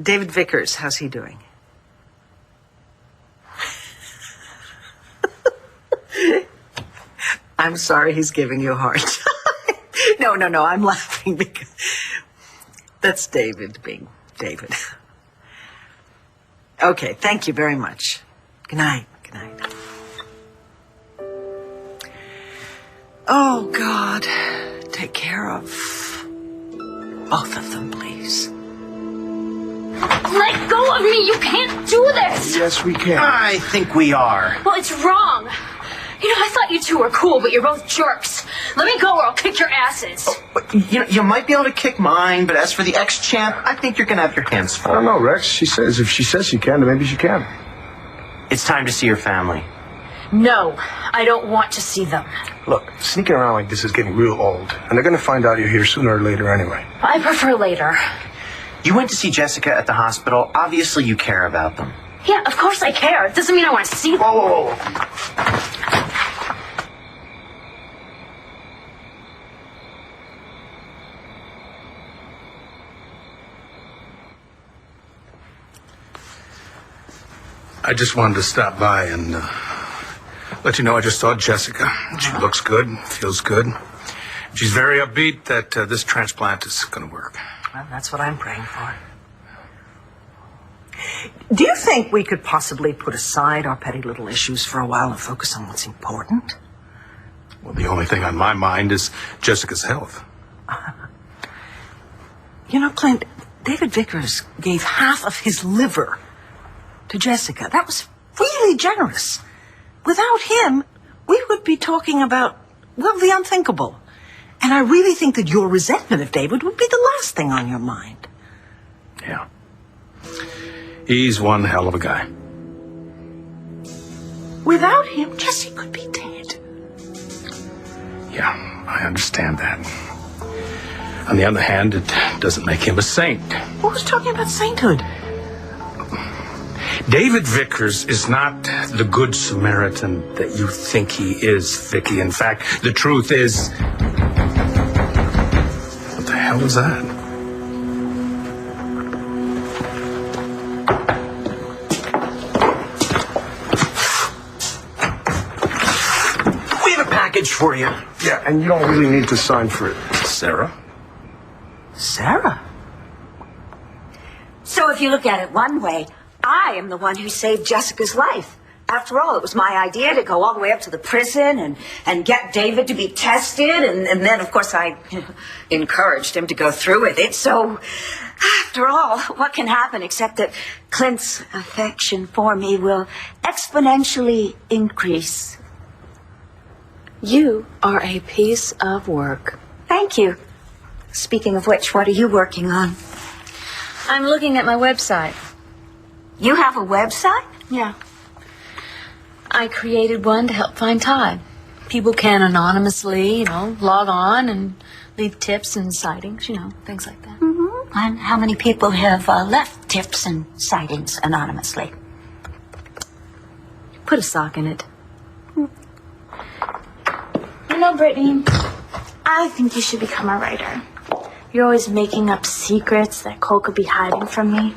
David Vickers, how's he doing? I'm sorry he's giving you a hard time. No, I'm laughing because that's David being David. Okay, thank you very much. Good night. Good night. Oh, God, take care of both of them, please. Let go of me! You can't do this! Yes, we can. I think we are. Well, it's wrong. You know, I thought you two were cool, but you're both jerks. Let me go or I'll kick your asses. Oh, but, you might be able to kick mine, but as for the ex-champ, I think you're going to have your hands full. I don't know, Rex. If she says she can, then maybe she can. It's time to see your family. No, I don't want to see them. Look, sneaking around like this is getting real old, and they're going to find out you're here sooner or later anyway. I prefer later. You went to see Jessica at the hospital. Obviously, you care about them. Yeah, of course I care. It doesn't mean I want to see them. Whoa. I just wanted to stop by and let you know I just saw Jessica. She looks good, feels good. She's very upbeat that this transplant is going to work. Well, that's what I'm praying for. Do you think we could possibly put aside our petty little issues for a while and focus on what's important? Well, the only thing on my mind is Jessica's health. You know, Clint, David Vickers gave half of his liver to Jessica. That was really generous. Without him, we would be talking about, well, the unthinkable. And I really think that your resentment of David would be the last thing on your mind. Yeah. He's one hell of a guy. Without him, Jesse could be dead. Yeah, I understand that. On the other hand, it doesn't make him a saint. Who's talking about sainthood? David Vickers is not the good Samaritan that you think he is, Vicky. In fact, the truth is... What the hell is that? We have a package for you. Yeah, and you don't really need to sign for it. Sarah? Sarah? So if you look at it one way, I am the one who saved Jessica's life. After all, it was my idea to go all the way up to the prison and get David to be tested. And then, of course, I encouraged him to go through with it. So, after all, what can happen except that Clint's affection for me will exponentially increase? You are a piece of work. Thank you. Speaking of which, what are you working on? I'm looking at my website. You have a website? Yeah. I created one to help find Todd. People can anonymously, log on and leave tips and sightings, things like that. Mm-hmm. And how many people have left tips and sightings anonymously? Put a sock in it. Brittany, I think you should become a writer. You're always making up secrets that Cole could be hiding from me.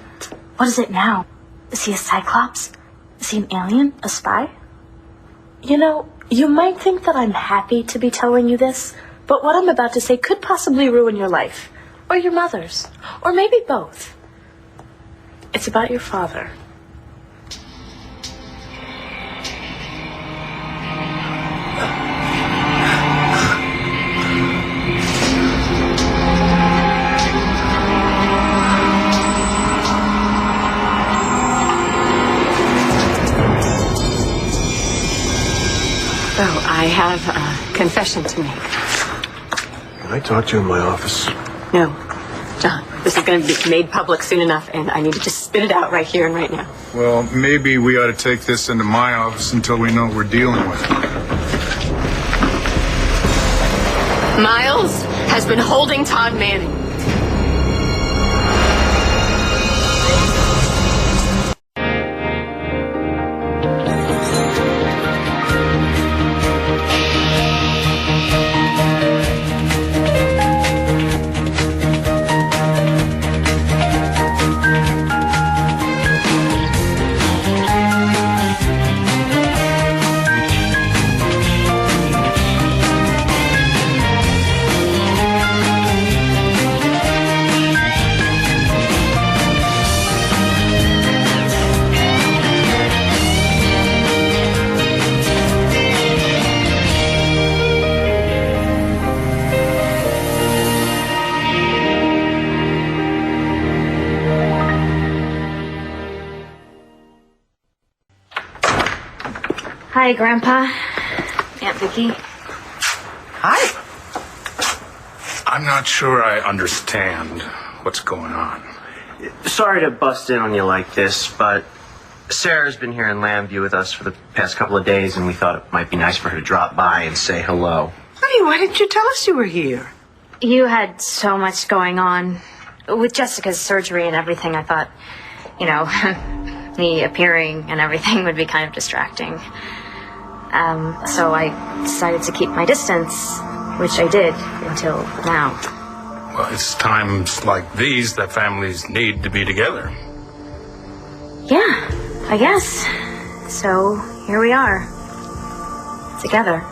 What is it now? Is he a cyclops? Is he an alien? A spy? You might think that I'm happy to be telling you this, but what I'm about to say could possibly ruin your life. Or your mother's. Or maybe both. It's about your father. So, I have a confession to make. Can I talk to you in my office? No, John, this is going to be made public soon enough, and I need to just spit it out right here and right now. Well, maybe we ought to take this into my office until we know what we're dealing with. Miles has been holding Todd Manning. Hi, Grandpa. Aunt Vicky. Hi. I'm not sure I understand what's going on. Sorry to bust in on you like this, but Sarah's been here in Lambview with us for the past couple of days, and we thought it might be nice for her to drop by and say hello. Honey, why didn't you tell us you were here? You had so much going on. With Jessica's surgery and everything, I thought, me appearing and everything would be kind of distracting. So I decided to keep my distance, which I did until now. Well, it's times like these that families need to be together. Yeah, I guess. So here we are. Together.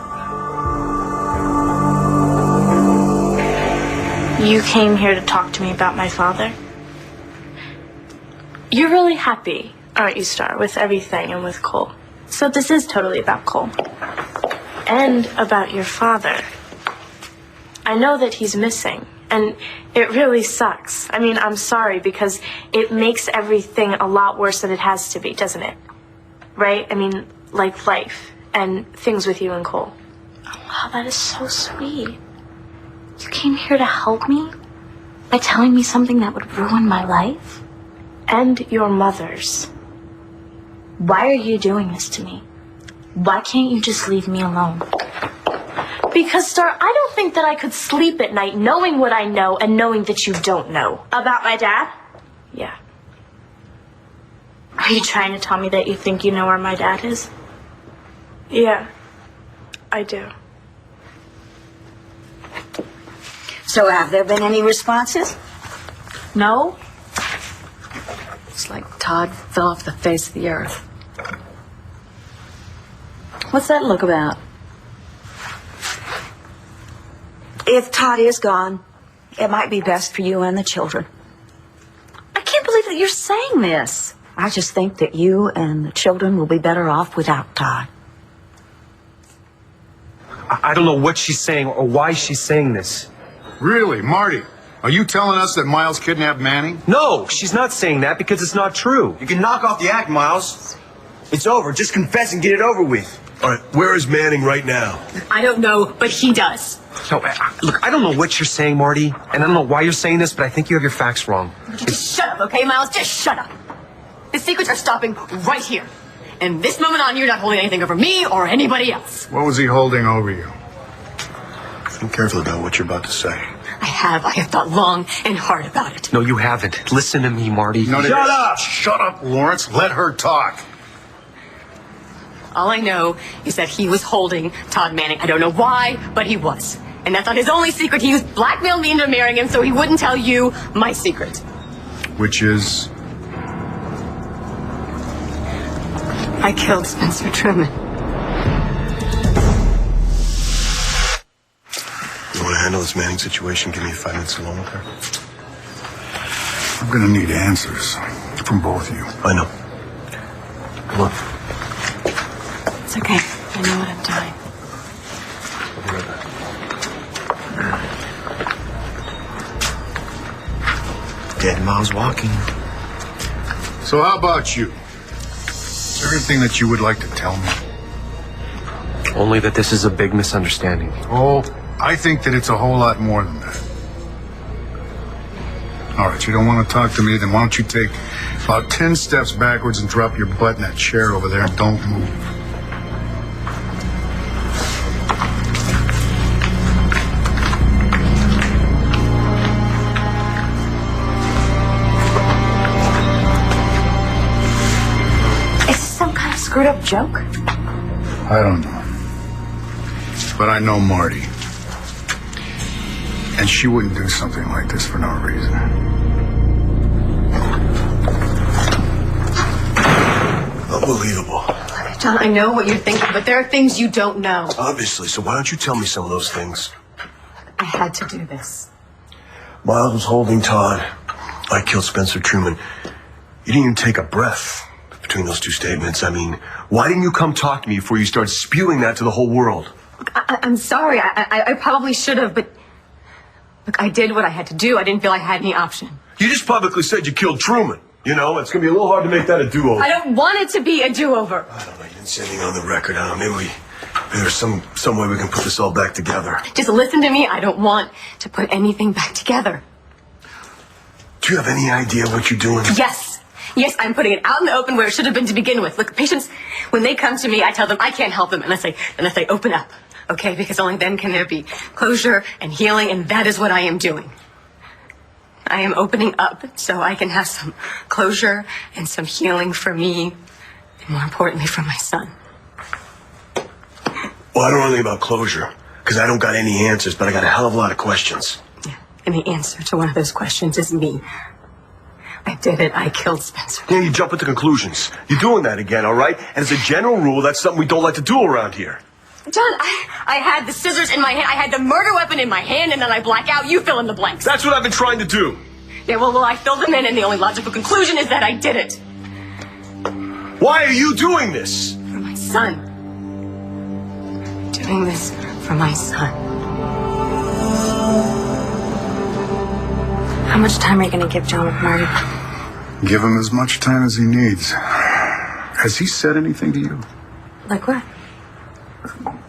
You came here to talk to me about my father? You're really happy, aren't you, Star, with everything and with Cole? So this is totally about Cole. And about your father. I know that he's missing, and it really sucks. I mean, I'm sorry, because it makes everything a lot worse than it has to be, doesn't it? Right? I mean, like life and things with you and Cole. Oh, that is so sweet. You came here to help me? By telling me something that would ruin my life? And your mother's. Why are you doing this to me? Why can't you just leave me alone? Because, Star, I don't think that I could sleep at night knowing what I know and knowing that you don't know. About my dad? Yeah. Are you trying to tell me that you think you know where my dad is? Yeah, I do. So have there been any responses? No? It's like Todd fell off the face of the earth. What's that look about? If Todd is gone, it might be best for you and the children. I can't believe that you're saying this. I just think that you and the children will be better off without Todd. I don't know what she's saying or why she's saying this. Really, Marty? Are you telling us that Miles kidnapped Manning? No, she's not saying that because it's not true. You can knock off the act, Miles. It's over. Just confess and get it over with. All right, where is Manning right now? I don't know, but he does. No, look, I don't know what you're saying, Marty, and I don't know why you're saying this, but I think you have your facts wrong. Just shut up, okay, Miles? Just shut up. The secrets are stopping right here. And this moment on, you're not holding anything over me or anybody else. What was he holding over you? Be careful about what you're about to say. I have thought long and hard about it. No, you haven't. Listen to me, Marty. No, shut up! Shut up, Lawrence. Let her talk. All I know is that he was holding Todd Manning. I don't know why, but he was. And that's not his only secret. He used blackmail me into marrying him so he wouldn't tell you my secret. Which is? I killed Spencer Truman. You want to handle this Manning situation? Give me 5 minutes alone with her. I'm gonna need answers from both of you. I know. Come on. It's okay. I know what I'm doing. I'll be right back. Dead Miles walking. So how about you? Is there anything that you would like to tell me? Only that this is a big misunderstanding. Oh, I think that it's a whole lot more than that. All right, you don't want to talk to me, then why don't you take about 10 steps backwards and drop your butt in that chair over there and don't move. Screwed up joke? I don't know. But I know Marty. And she wouldn't do something like this for no reason. Unbelievable. John, I know what you're thinking, but there are things you don't know. Obviously, so why don't you tell me some of those things? I had to do this. Miles was holding Todd. I killed Spencer Truman. You didn't even take a breath between those two statements. I mean, why didn't you come talk to me before you started spewing that to the whole world? Look, I'm sorry. I probably should have, but look, I did what I had to do. I didn't feel I had any option. You just publicly said you killed Truman. You know, it's going to be a little hard to make that a do-over. I don't want it to be a do-over. I don't know. You didn't say anything on the record. I don't know. Maybe there's some way we can put this all back together. Just listen to me. I don't want to put anything back together. Do you have any idea what you're doing? Yes. Yes, I'm putting it out in the open where it should have been to begin with. Look, patients, when they come to me, I tell them I can't help them unless they open up. Okay? Because only then can there be closure and healing, and that is what I am doing. I am opening up so I can have some closure and some healing for me, and more importantly, for my son. Well, I don't know anything about closure, because I don't got any answers, but I got a hell of a lot of questions. Yeah, and the answer to one of those questions is me. I did it. I killed Spencer. Yeah, you jump into conclusions. You're doing that again, all right? And as a general rule, that's something we don't like to do around here. John, I had the scissors in my hand, I had the murder weapon in my hand, and then I black out. You fill in the blanks. That's what I've been trying to do. Yeah, well, I filled them in, and the only logical conclusion is that I did it. Why are you doing this? For my son. I'm doing this for my son. How much time are you going to give John with Marty? Give him as much time as he needs. Has he said anything to you? Like what?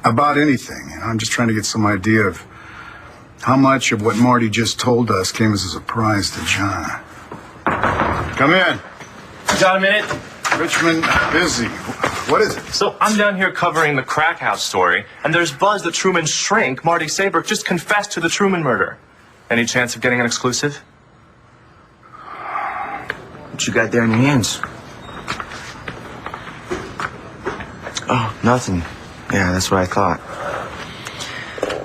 About anything. I'm just trying to get some idea of how much of what Marty just told us came as a surprise to John. Come in. Got a minute? Richmond, busy. What is it? So I'm down here covering the crack house story, and there's buzz that Truman's shrink, Marty Saybrook, just confessed to the Truman murder. Any chance of getting an exclusive? What you got there in your hands? Oh, nothing. Yeah, that's what I thought.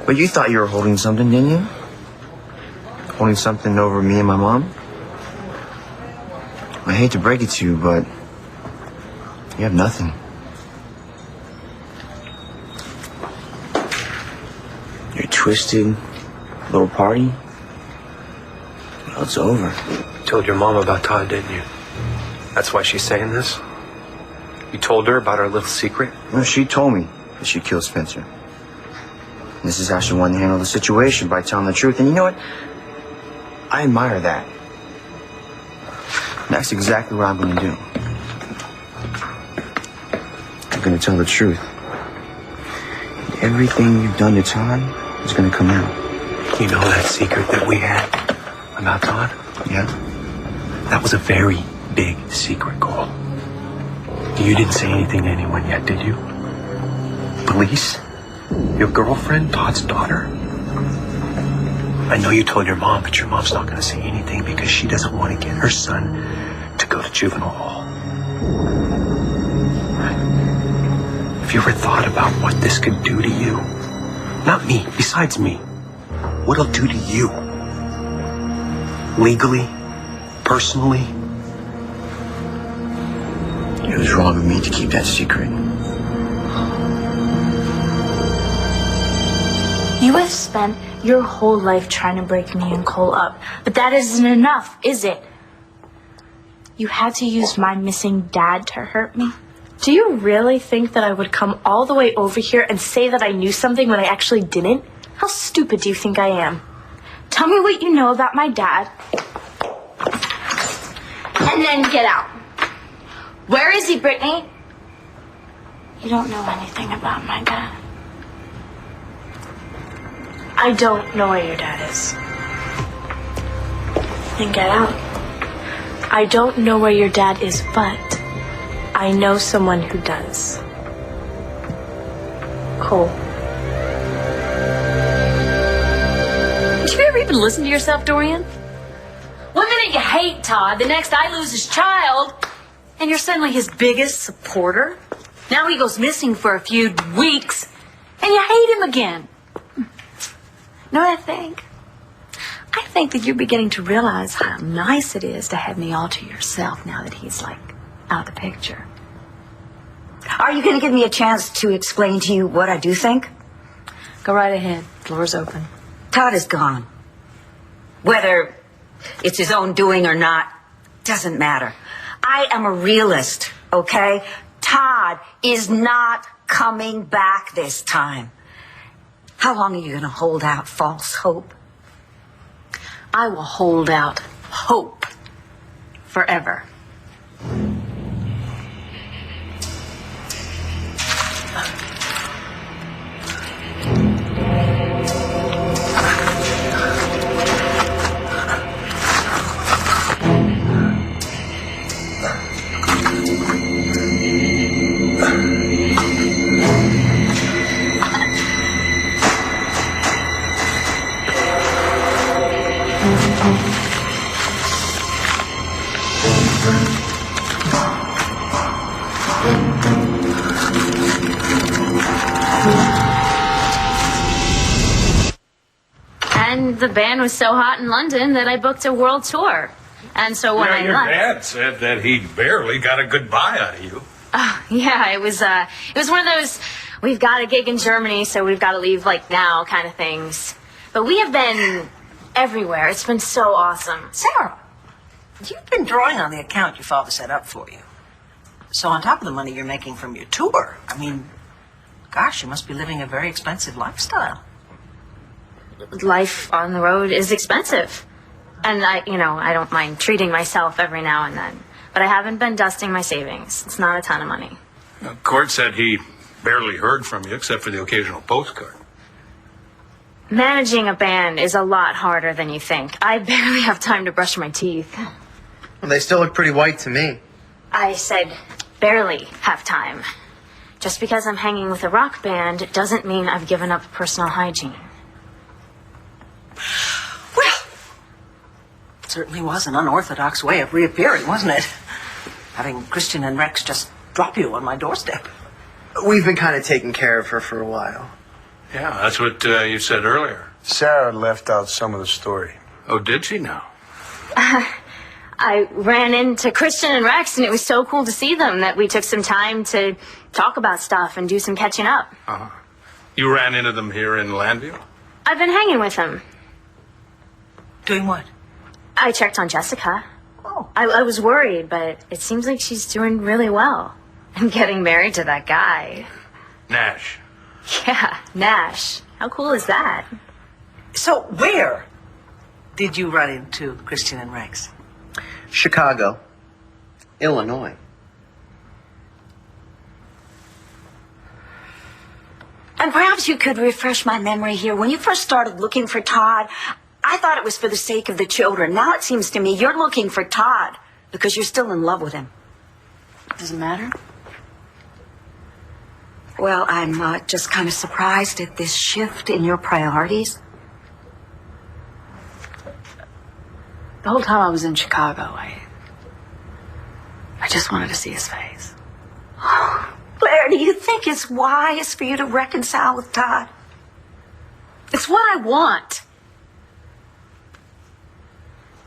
But you thought you were holding something, didn't you? Holding something over me and my mom? I hate to break it to you, but you have nothing. Your twisted little party? Well, it's over. You told your mom about Todd, didn't you? That's why she's saying this? You told her about our little secret? Well, she told me that she killed Spencer. And this is how she wanted to handle the situation, by telling the truth. And you know what? I admire that. And that's exactly what I'm going to do. I'm going to tell the truth. And everything you've done to Todd is going to come out. You know that secret that we had about Todd? Yeah? That was a very big secret, Cole. You didn't say anything to anyone yet, did you? Police? Your girlfriend, Todd's daughter? I know you told your mom, but your mom's not going to say anything because she doesn't want to get her son to go to juvenile hall. Have you ever thought about what this could do to you? Not me, besides me. What it'll do to you? Legally? Personally? It was wrong of me to keep that secret. You have spent your whole life trying to break me and Cole up, but that isn't enough, is it? You had to use my missing dad to hurt me? Do you really think that I would come all the way over here and say that I knew something when I actually didn't? How stupid do you think I am? Tell me what you know about my dad, and then get out. Where is he, Britney? You don't know anything about my dad. I don't know where your dad is. Then get out. I don't know where your dad is, but I know someone who does. Cole. Did you ever even listen to yourself, Dorian? One minute you hate Todd, the next I lose his child, and you're suddenly his biggest supporter. Now he goes missing for a few weeks, and you hate him again. Know what I think? I think that you're beginning to realize how nice it is to have me all to yourself now that he's, like, out of the picture. Are you going to give me a chance to explain to you what I do think? Go right ahead. Floor's open. Todd is gone. Whether it's his own doing or not, doesn't matter. I am a realist, okay? Todd is not coming back this time. How long are you going to hold out false hope? I will hold out hope forever. And the band was so hot in London that I booked a world tour. And so when I your left... dad said that he barely got a goodbye out of you. Oh, yeah, it was one of those, we've got a gig in Germany, so we've got to leave, like, now kind of things. But we have been everywhere. It's been so awesome. Sarah, you've been drawing on the account your father set up for you. So on top of the money you're making from your tour, I mean, gosh, you must be living a very expensive lifestyle. Life on the road is expensive. And I don't mind treating myself every now and then. But I haven't been dusting my savings. It's not a ton of money. Court said he barely heard from you except for the occasional postcard. Managing a band is a lot harder than you think. I barely have time to brush my teeth. Well, they still look pretty white to me. I said barely have time. Just because I'm hanging with a rock band doesn't mean I've given up personal hygiene. Well, it certainly was an unorthodox way of reappearing, wasn't it? Having Christian and Rex just drop you on my doorstep. We've been kind of taking care of her for a while. Yeah, that's what you said earlier. Sarah left out some of the story. Oh, did she now? I ran into Christian and Rex, and it was so cool to see them that we took some time to talk about stuff and do some catching up. Uh-huh. You ran into them here in Landview? I've been hanging with them. Doing what? I checked on Jessica. Oh. I was worried, but it seems like she's doing really well. And getting married to that guy. Nash. Yeah, Nash. How cool is that? So where did you run into Christian and Rex? Chicago. Illinois. And perhaps you could refresh my memory here. When you first started looking for Todd, I thought it was for the sake of the children. Now it seems to me you're looking for Todd because you're still in love with him. Does it matter? Well, I'm just kind of surprised at this shift in your priorities. The whole time I was in Chicago, I just wanted to see his face. Blair, do you think it's wise for you to reconcile with Todd? It's what I want.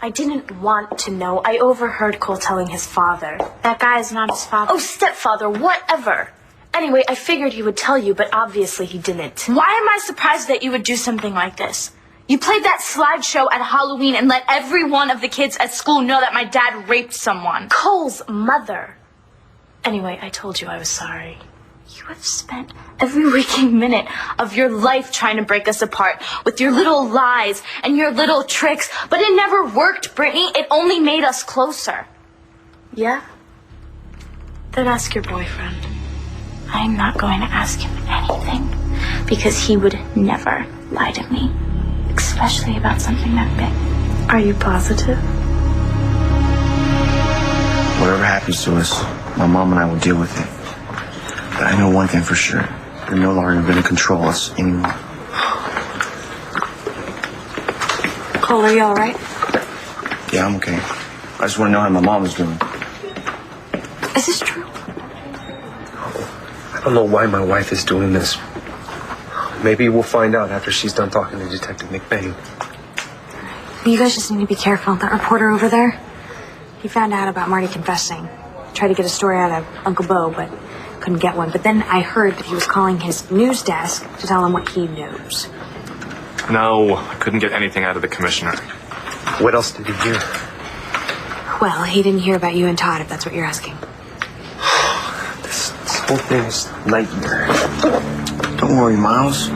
I didn't want to know. I overheard Cole telling his father. That guy is not his father. Oh, stepfather, whatever. Anyway, I figured he would tell you, but obviously he didn't. Why am I surprised that you would do something like this? You played that slideshow at Halloween and let every one of the kids at school know that my dad raped someone. Cole's mother. Anyway, I told you I was sorry. You have spent every waking minute of your life trying to break us apart with your little lies and your little tricks, but it never worked, Britney. It only made us closer. Yeah? Then ask your boyfriend. I'm not going to ask him anything because he would never lie to me, especially about something that big. Are you positive? Whatever happens to us, my mom and I will deal with it. But I know one thing for sure. You're no longer going to control us anymore. Cole, are you all right? Yeah, I'm okay. I just want to know how my mom is doing. Is this true? I don't know why my wife is doing this. Maybe we'll find out after she's done talking to Detective McBain. You guys just need to be careful. That reporter over there, he found out about Marty confessing. Tried to get a story out of Uncle Bo, but couldn't get one. But then I heard that he was calling his news desk to tell him what he knows. No, I couldn't get anything out of the commissioner. What else did he hear? Well, he didn't hear about you and Todd, if that's what you're asking. This whole thing is a nightmare. Don't worry, Miles.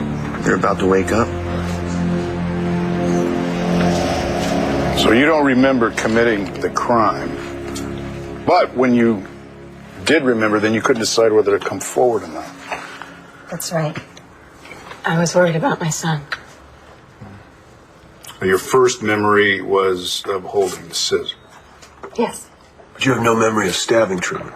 You're about to wake up. So you don't remember committing the crime? But when you did remember, then you couldn't decide whether to come forward or not. That's right. I was worried about my son. Your first memory was of holding the scissors. Yes. But you have no memory of stabbing Truman.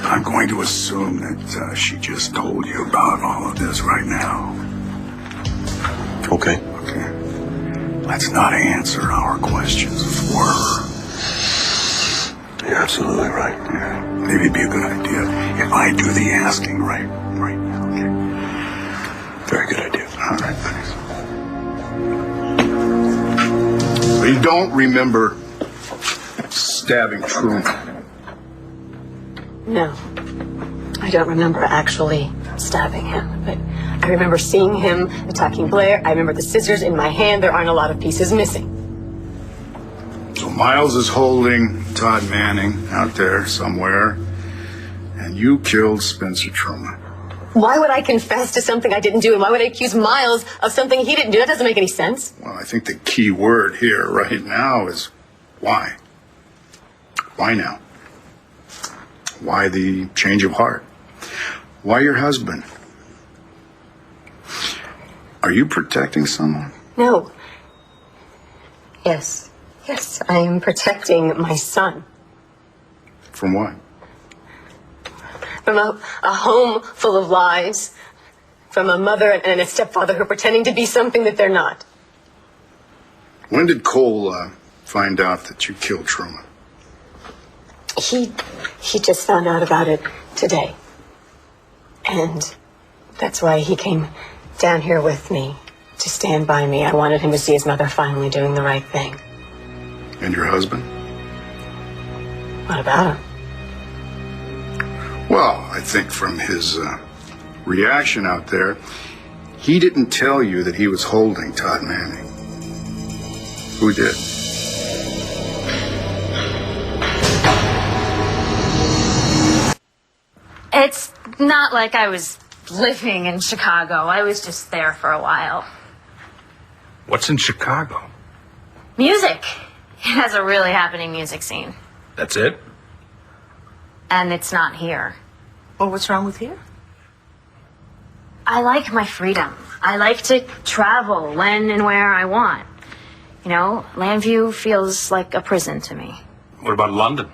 I'm going to assume that she just told you about all of this right now. Okay. Okay. Let's not answer our questions for her. You're absolutely right. Yeah. Maybe it'd be a good idea if I do the asking right now, okay? Very good idea. All right, thanks. So you don't remember stabbing Truman? No. I don't remember actually stabbing him, but I remember seeing him attacking Blair. I remember the scissors in my hand. There aren't a lot of pieces missing. So Miles is holding Todd Manning out there somewhere, and you killed Spencer Truman. Why would I confess to something I didn't do, and why would I accuse Miles of something he didn't do? That doesn't make any sense. Well, I think the key word here right now is why. Why now? Why the change of heart? Why your husband? Are you protecting someone? No. Yes, I am protecting my son. From what? From a home full of lies. From a mother and a stepfather who are pretending to be something that they're not. When did Cole find out that you killed Truman? He just found out about it today. And that's why he came down here with me, to stand by me. I wanted him to see his mother finally doing the right thing. And your husband? What about him? Well, I think from his reaction out there, he didn't tell you that he was holding Todd Manning. Who did? It's not like I was living in Chicago. I was just there for a while. What's in Chicago? Music. It has a really happening music scene. That's it? And it's not here. Well, what's wrong with here? I like my freedom. I like to travel when and where I want. You know, Llanview feels like a prison to me. What about London?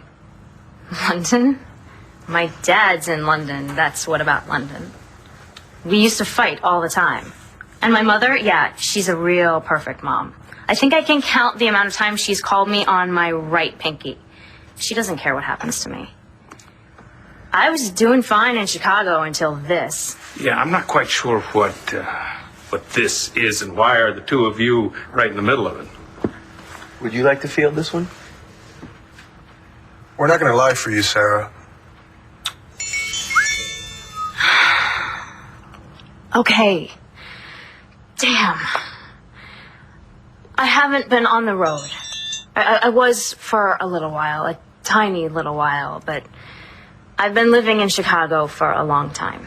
London? My dad's in London. That's what about London. We used to fight all the time. And my mother, yeah, she's a real perfect mom. I think I can count the amount of times she's called me on my right pinky. She doesn't care what happens to me. I was doing fine in Chicago until this. Yeah, I'm not quite sure what this is and why are the two of you right in the middle of it. Would you like to field this one? We're not going to lie for you, Sarah. Okay. Damn. I haven't been on the road. I was for a little while, a tiny little while, but I've been living in Chicago for a long time.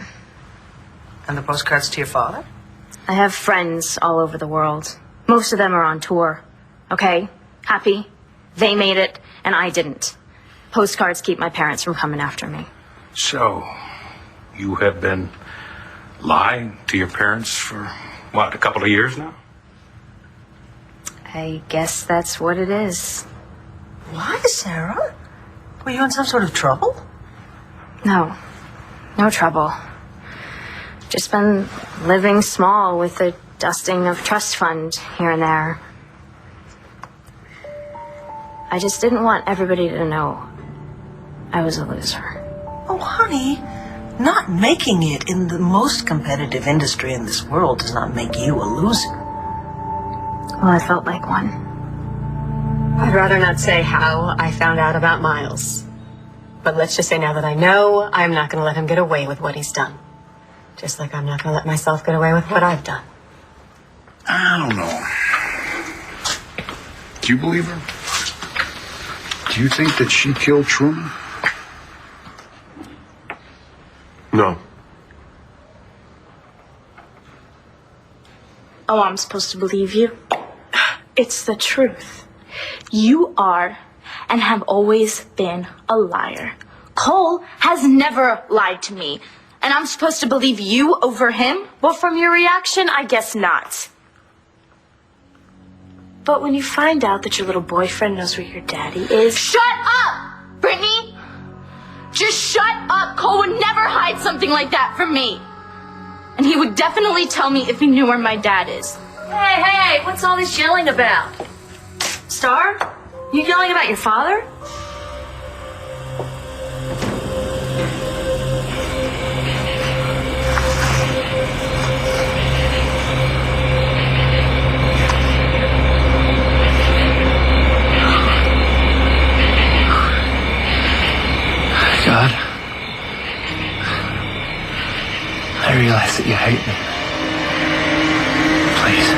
And the postcards to your father? I have friends all over the world. Most of them are on tour. Okay? Happy? They made it, and I didn't. Postcards keep my parents from coming after me. So, you have been lying to your parents for, what, a couple of years now? I guess that's what it is. Why, Sarah? Were you in some sort of trouble? No. No trouble. Just been living small with a dusting of trust fund here and there. I just didn't want everybody to know I was a loser. Oh, honey, not making it in the most competitive industry in this world does not make you a loser. Well, I felt like one. I'd rather not say how I found out about Miles. But let's just say now that I know, I'm not going to let him get away with what he's done. Just like I'm not going to let myself get away with what I've done. I don't know. Do you believe her? Do you think that she killed Truman? No. Oh, I'm supposed to believe you? It's the truth. You are and have always been a liar. Cole has never lied to me. And I'm supposed to believe you over him? Well, from your reaction, I guess not. But when you find out that your little boyfriend knows where your daddy is... Shut up, Brittany! Just shut up! Cole would never hide something like that from me. And he would definitely tell me if he knew where my dad is. Hey, what's all this yelling about? Star? You yelling about your father? God, I realize that you hate me. Please.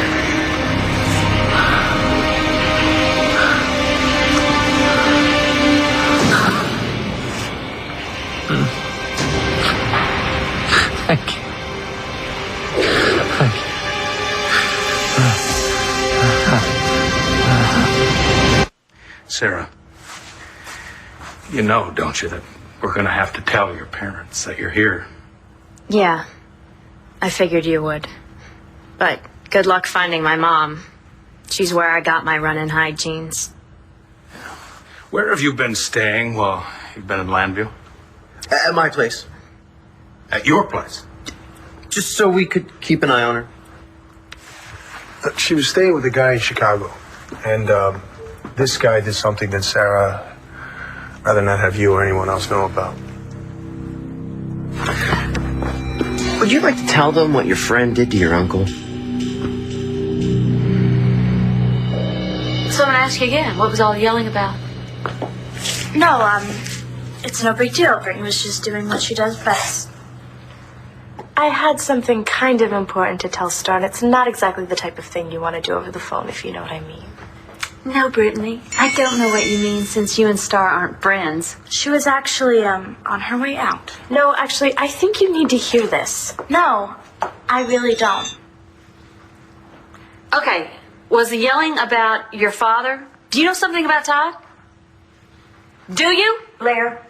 Thank you. Thank you. Sarah, you know, don't you, that we're going to have to tell your parents that you're here. Yeah, I figured you would. But good luck finding my mom. She's where I got my run-and-hide jeans. Where have you been staying while you've been in Landview? At my place. At your place? Just so we could keep an eye on her. She was staying with a guy in Chicago. And this guy did something that Sarah rather not have you or anyone else know about. Would you like to tell them what your friend did to your uncle? So I'm gonna ask you again, what was all the yelling about? No, it's no big deal. Brittany was just doing what she does best. I had something kind of important to tell Star, and it's not exactly the type of thing you want to do over the phone, if you know what I mean. No, Brittany, I don't know what you mean since you and Star aren't friends. She was actually, on her way out. No, actually, I think you need to hear this. No, I really don't. Okay, was the yelling about your father? Do you know something about Todd? Do you? Blair,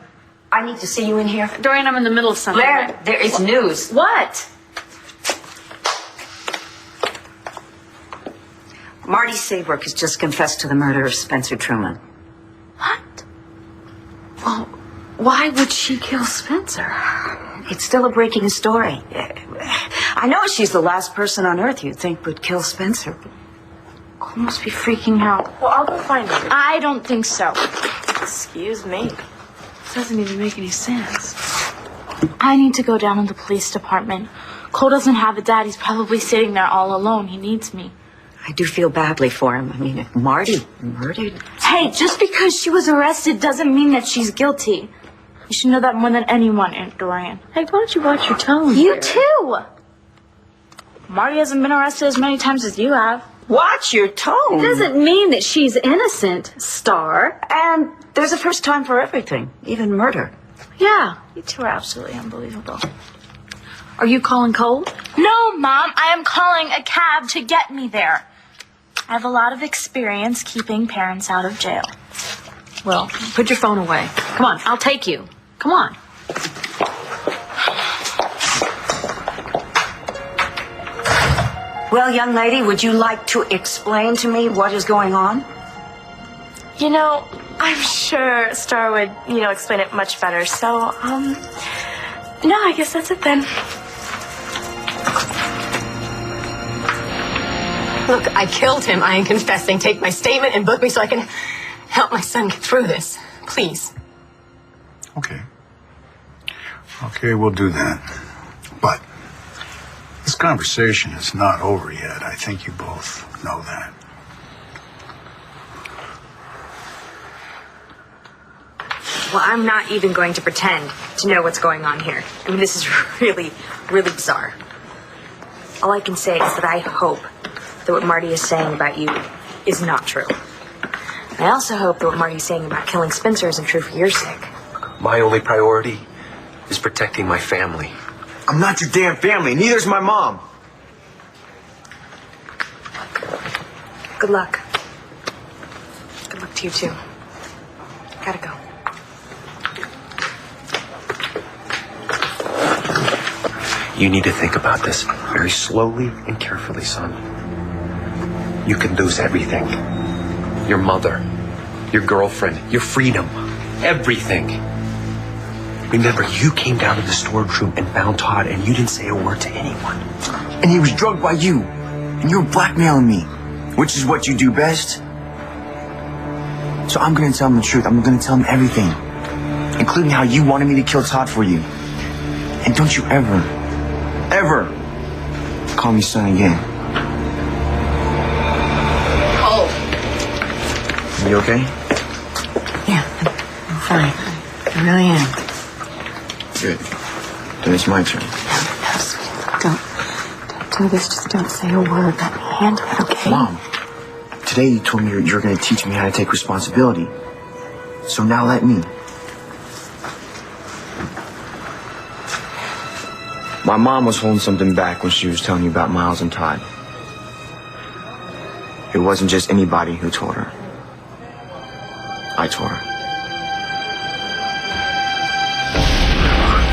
I need to see you in here. Dorian, I'm in the middle of something. Blair, there is news. What? Marty Saybrook has just confessed to the murder of Spencer Truman. What? Well, why would she kill Spencer? It's still a breaking story. I know she's the last person on earth you'd think would kill Spencer. Cole must be freaking out. Well, I'll go find her. I don't think so. Excuse me. This doesn't even make any sense. I need to go down to the police department. Cole doesn't have a dad. He's probably sitting there all alone. He needs me. I do feel badly for him. I mean, if Marty murdered... Hey, just because she was arrested doesn't mean that she's guilty. You should know that more than anyone, Aunt Dorian. Hey, why don't you watch your tone? You too! Marty hasn't been arrested as many times as you have. Watch your tone. It doesn't mean that she's innocent, Star. And there's a first time for everything, even murder. Yeah, you two are absolutely unbelievable. Are you calling Cole? No, Mom, I am calling a cab to get me there. I have a lot of experience keeping parents out of jail. Well, put your phone away. Come on, I'll take you. Come on. Well, young lady, would you like to explain to me what is going on? You know, I'm sure Star would, explain it much better. So, no, I guess that's it then. Look, I killed him. I am confessing. Take my statement and book me so I can help my son get through this. Please. Okay. Okay, we'll do that. But this conversation is not over yet. I think you both know that. Well, I'm not even going to pretend to know what's going on here. I mean, this is really, really bizarre. All I can say is that I hope that what Marty is saying about you is not true. I also hope that what Marty's saying about killing Spencer isn't true for your sake. My only priority is protecting my family. I'm not your damn family. Neither's my mom. Good luck. Good luck to you, too. Gotta go. You need to think about this very slowly and carefully, son. You could lose everything. Your mother, your girlfriend, your freedom, everything. Remember, you came down to the storage room and found Todd, and you didn't say a word to anyone. And he was drugged by you. And you were blackmailing me, which is what you do best. So I'm gonna tell him the truth. I'm gonna tell him everything, including how you wanted me to kill Todd for you. And don't you ever call me son again. Oh. You okay? Yeah, I'm fine. I really am. Good. Then it's my turn. No, sweetie. Don't do this. Just don't say a word. Let me handle it, okay? Mom, today you told me you're going to teach me how to take responsibility. So now let me. My mom was holding something back when she was telling you about Miles and Todd. It wasn't just anybody who told her. I told her.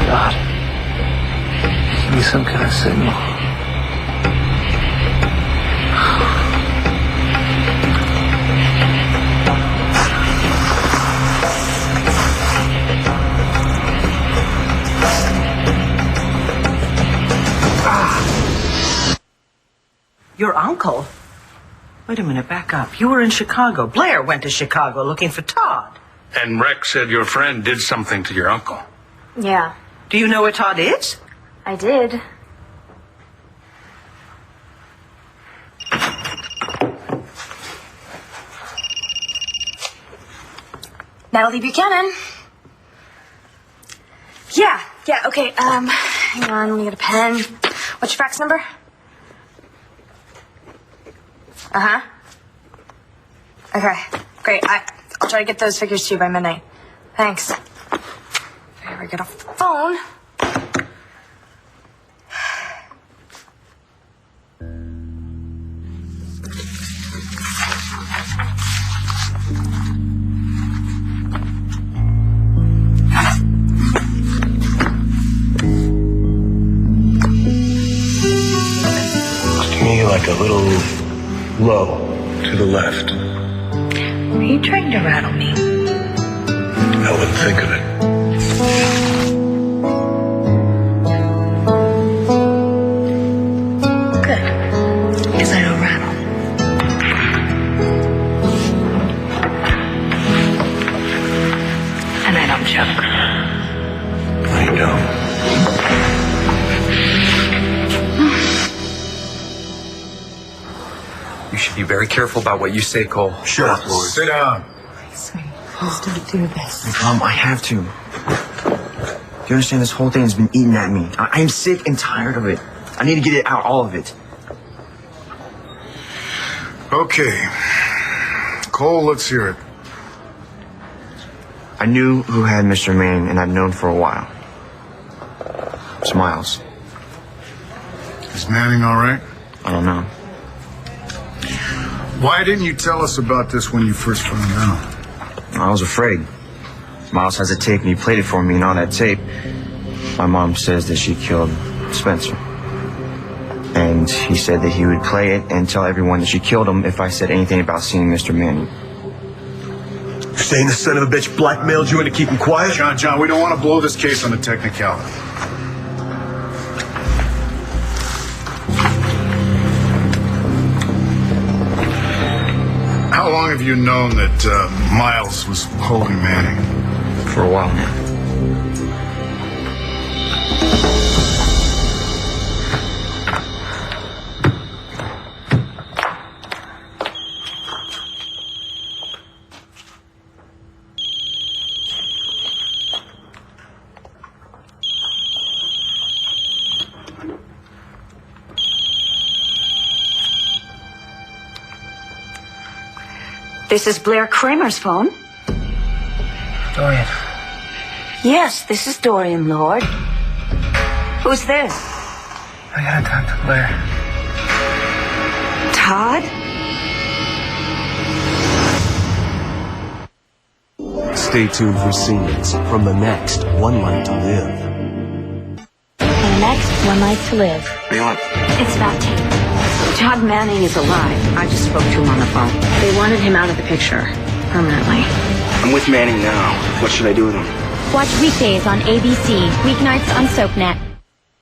God. Give me some kind of signal. Your uncle? Wait a minute, back up. You were in Chicago. Blair went to Chicago looking for Todd. And Rex said your friend did something to your uncle. Yeah, Do you know where Todd is? I did. Natalie Buchanan. Yeah, okay, hang on, let me get a pen. What's your fax number? Uh-huh. Okay, great. I'll try to get those figures to you by midnight. Thanks. Here we get off the phone. To me, like a little low to the left. Are you trying to rattle me? I wouldn't think of it. Good. Because I don't rattle. And I don't joke. I know. You should be very careful about what you say, Cole. Shut up, Lloyd. Sit down. Sweetie, please don't do this. Mom, I have to. You understand this whole thing has been eating at me. I am sick and tired of it. I need to get it out, all of it. Okay. Cole, let's hear it. I knew who had Mr. Manning, and I've known for a while. It's Miles. Is Manning all right? I don't know. Why didn't you tell us about this when you first found out? I was afraid. Miles has a tape, and he played it for me, and on that tape, my mom says that she killed Spencer. And he said that he would play it and tell everyone that she killed him if I said anything about seeing Mr. Manning. You're saying the son of a bitch blackmailed you into keeping quiet? John, we don't want to blow this case on a technicality. How long have you known that Miles was holding Manning? For a while now. This is Blair Kramer's phone. Dorian. Yes, this is Dorian Lord. Who's this? I gotta talk to Blair. Todd? Stay tuned for scenes from the next One Life to Live. And next, One Life to Live. What do you want? It's about Tate. Todd Manning is alive. I just spoke to him on the phone. They wanted him out of the picture. Permanently. I'm with Manning now. What should I do with him? Watch weekdays on ABC, weeknights on SoapNet.